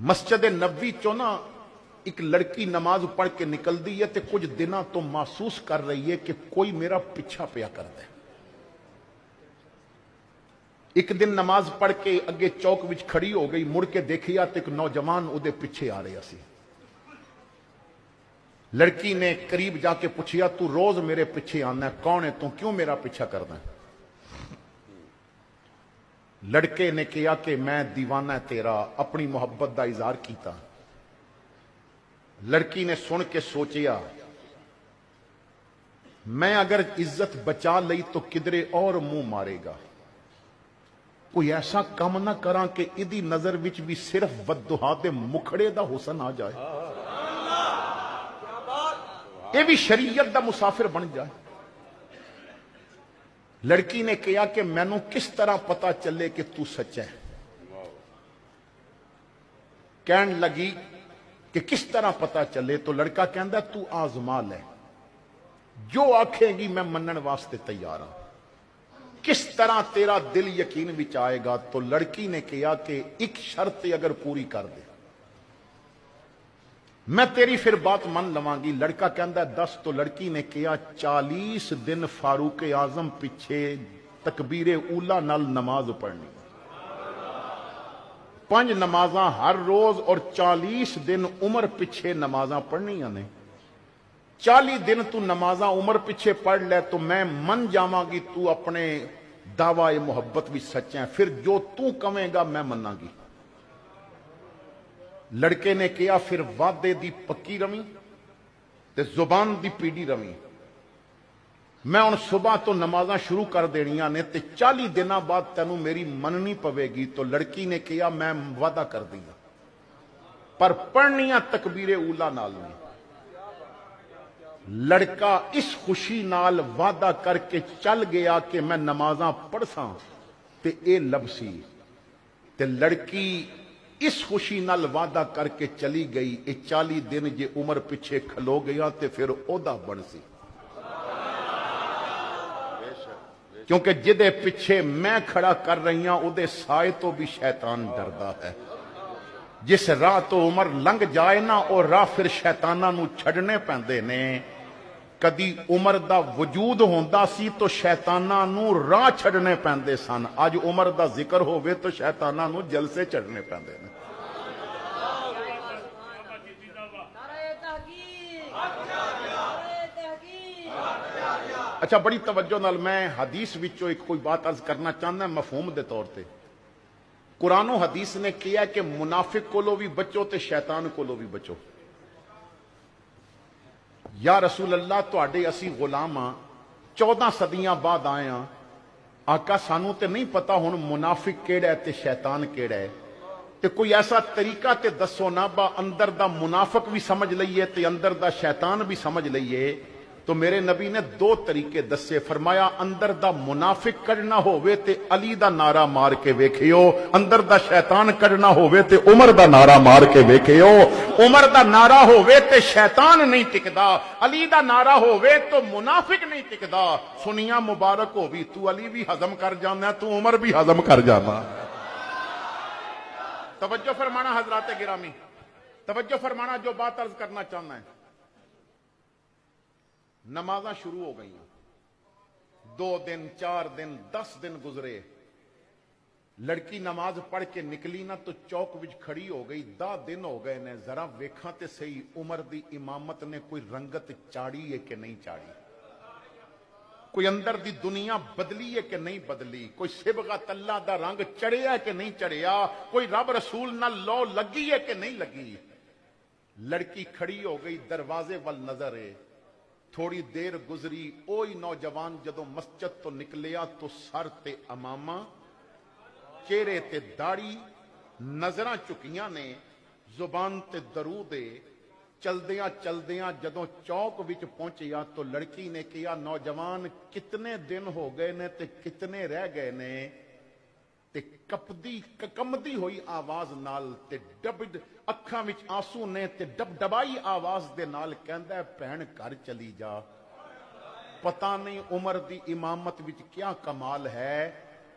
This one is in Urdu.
مسجد نبی چوں نا ایک لڑکی نماز پڑھ کے نکلتی ہے تے کچھ دنوں تو محسوس کر رہی ہے کہ کوئی میرا پیچھا پیا کرتا ہے۔ ایک دن نماز پڑھ کے اگے چوک وچ کھڑی ہو گئی، مڑ کے دیکھیا تے ایک نوجوان اودے پیچھے آ رہا سی۔ لڑکی نے قریب جا کے پوچھیا، تو روز میرے پیچھے آنا ہے، کون ہے تو، کیوں میرا پیچھا کرنا ہے؟ لڑکے نے کہا کہ میں دیوانہ تیرا، اپنی محبت دا اظہار کیتا۔ لڑکی نے سن کے سوچیا، میں اگر عزت بچا لئی تو کدرے اور منہ مارے گا، کوئی ایسا کام نہ کراں کہ ادی نظر وچ بھی صرف بددعا دے مکھڑے دا حسن آ جائے، یہ بھی شریعت دا مسافر بن جائے۔ لڑکی نے کہا کہ مینوں کس طرح پتا چلے کہ تو سچ ہے؟ کہن لگی کہ کس طرح پتا چلے؟ تو لڑکا کہندا تو آزما لے، جو آکھے گی میں منن واسطے تیار ہوں، کس طرح تیرا دل یقین وچ آئے گا؟ تو لڑکی نے کہا کہ ایک شرط اگر پوری کر دے میں تیری پھر بات من لواں گی۔ لڑکا کہندا 10۔ تو لڑکی نے کہا 40 دن فاروق اعظم پیچھے تکبیر اولا نال نماز پڑھنی، 5 نمازاں ہر روز، اور 40 دن عمر پیچھے نمازاں پڑھنیاں نے۔ 40 دن تو نمازاں عمر پیچھے پڑھ لے تو میں من جاواں گی تو اپنے دعوی محبت بھی سچ ہے، پھر جو تو کہیں گا میں مناں گی۔ لڑکے نے کہا پھر وعدے دی پکی رویں تے زبان دی پیڑی رویں، میں ان صبح تو نمازاں شروع کر دینیاں نے تے 40 دنوں بعد تینوں میری مننی پوے گی۔ تو لڑکی نے کہا میں وعدہ کر دیا، پر پڑھنیاں تکبیر اولا نال نہیں۔ لڑکا اس خوشی نال وعدہ کر کے چل گیا کہ میں نمازاں پڑھساں تے اے لبسی، تے لڑکی اس خوشی نال وعدہ کر کے چلی گئی، اے 40 دن جے عمر پیچھے کھلو گیا تے پھر اودا بن سی، کیونکہ جدے پیچھے میں کھڑا کر رہی ہوں اودے سائے تو بھی شیطان ڈردا ہے۔ جس راہ تو عمر لنگ جائے نا او راہ پھر شیطاناں نو چھڑنے پیندے نے۔ کدی عمر دا وجود ہوندا سی تو شیطاناں نو راہ چھڑنے پیندے سن، اج عمر دا ذکر ہووے تو شیطاناں نو جلسے چڑھنے پیندے نے۔ اچھا بڑی توجہ نال میں حدیث وچوں ایک کوئی بات عرض کرنا چاہنا ہے مفہوم دے طور تے۔ قرآن و حدیث نے کیا کہ منافق کولو بھی بچو تے شیطان کولو بھی بچو۔ یا رسول اللہ تواڈے اسی غلام ہاں، 14 صدیاں بعد آئے ہاں، آقا سانو تے نہیں پتا ہن منافق کیڑا ہے تے شیطان کیڑا ہے، تے کوئی ایسا طریقہ تے دسو نا با اندر دا منافق بھی سمجھ لئیے تے اندر دا شیطان بھی سمجھ لئیے۔ تو میرے نبی نے 2 طریقے دسے، فرمایا اندر دا منافق کڈنا ہووے تے علی دا نعرہ مار کے ویکھیو، اندر دا شیطان کڈنا ہووے تے عمر دا نعرہ مار کے ویکھیو۔ عمر دا نعرہ ہووے تے شیطان نہیں ٹکدا، علی دا نعرہ ہووے تو منافق نہیں ٹکدا۔ سنیاں مبارک ہووی، تو علی بھی ہضم کر جانا ہے تو عمر بھی ہضم کر جانا۔ توجہ فرمانا حضرات گرامی، توجہ فرمانا جو بات عرض کرنا چاہنا ہے۔ نمازاں شروع ہو گئی، 2 دن 4 دن 10 دن گزرے، لڑکی نماز پڑھ کے نکلی نا تو چوک وچ کھڑی ہو گئی، 10 دن ہو گئے نے، ذرا ویکھاں تے صحیح عمر دی امامت نے کوئی رنگت چاڑی ہے کہ نہیں چاڑی، کوئی اندر دی دنیا بدلی ہے کہ نہیں بدلی، کوئی صبغت اللہ دا رنگ چڑھیا ہے کہ نہیں چڑھیا، کوئی رب رسول نہ لو لگی ہے کہ نہیں لگی۔ لڑکی کھڑی ہو گئی، دروازے وال نظر ہے، تھوڑی دیر گزری، اوہی نوجوان جدوں مسجد تو نکلیا تو سر تے امامہ، چہرے تے داڑھی، نظراں چکیاں نے، زبان تے درود ہے۔ چلدیاں چلدیاں جدوں چوک وچ پہنچیا تو لڑکی نے کہا نوجوان کتنے دن ہو گئے نے تے کتنے رہ گئے نے؟ تے کمدی ہوئی آواز نال تے اکھاں وچ آنسو نے تے ڈبائی آواز دے نال کہندا ہے بہن گھر چلی جا، پتہ نہیں عمر دی امامت وچ کیا کمال ہے،